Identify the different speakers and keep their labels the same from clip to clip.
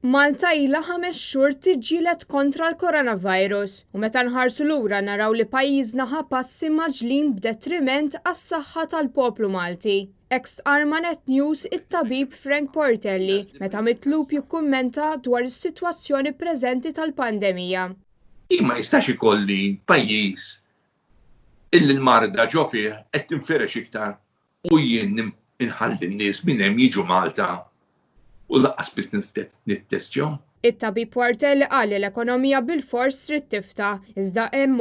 Speaker 1: Malta ilha 5 xhur tiġġieled kontra l-coronavirus u meta nħarsu lura naraw li pajjiżna ħa passi mgħaġġlin b'detriment għas-saħħa tal-poplu Malti. Ex-qar Net News it-tabib Frank Portelli meta mitlub jikkummenta dwar is-sitwazzjoni preżenti tal-pandemija.
Speaker 2: Ma jistax ikolli pajjiż illi l-marda ġo fih qed tinferex iktar u jien inħalli n-nies minn hemm jiġu Malta u laqqas biss nittestjahom.
Speaker 1: It-tabib Portelli qal li l-ekonomija bil-fors trid tiftaħ, iżda hemm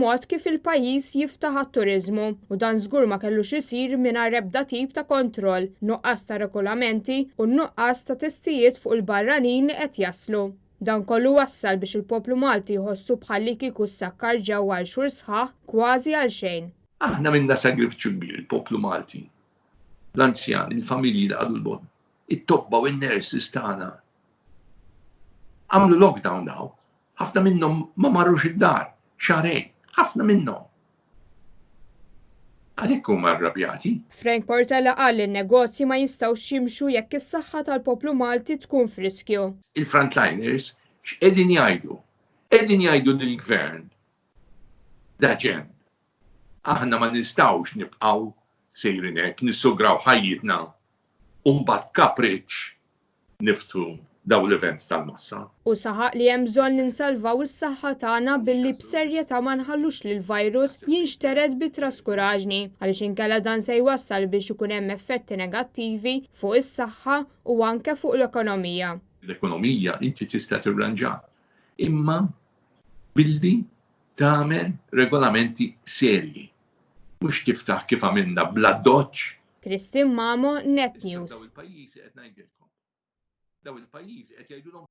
Speaker 1: mod kif il-pajjiż jiftaħ għat-turiżmu u dan żgur ma kellux isir mingħajr ebda tip ta' kontroll, nuqqas ta' regolamenti u nuqqas ta' testijiet fuq il-barranin li qed jaslu. Dan kollu wassal biex il-poplu Malti jħossu bħalli kieku s-sakkar ġewwa għal xhur sħaħ kważi għal xejn.
Speaker 2: Aħna minna sagrifiċċju kbir il-poplu Malti. L-anzjani, il-familji li għadu l-bon, it-tobba u n-nurses tagħna. Għamlu lockdown daw. Ħafna minnhom ma marrux id-dar, xahrejn, ħafna minnhom. Għalhekk huma arrabjati.
Speaker 1: Frank Portelli qal li n-negozji ma jistgħux jimxu jekk is-saħħa tal-poplu Malti tkun f'riskju.
Speaker 2: Il-frontliners x'qegħdin jgħidu? Qegħdin jgħidu lill-gvern da ġenb. Aħna ma nistgħux nibqgħu sejrin hekk nissugraw ħajjitna u mbagħad kapriċċ niftu daw l-events tal-massa.
Speaker 1: U saħaq li hemm bżonn li nsalvaw is-saħħa tagħna billi b'serjetà ma nħallux li l-virus jinxtered bit-traskuraġni għaliex inkella dan se jwassal biex ikun hemm effetti negattivi fuq is-saħħa u anke fuq l-ekonomija.
Speaker 2: L-ekonomija inti tista' tirranġa imma billi tagħmel regolamenti serji. Mhux tiftaħ kif għamilna bla doċċ.
Speaker 1: Kristin Mamo, Net News.
Speaker 2: Daw il-pajjiżi qed ngħidilkom. Daw il-pajjiżi qed jgħidulhom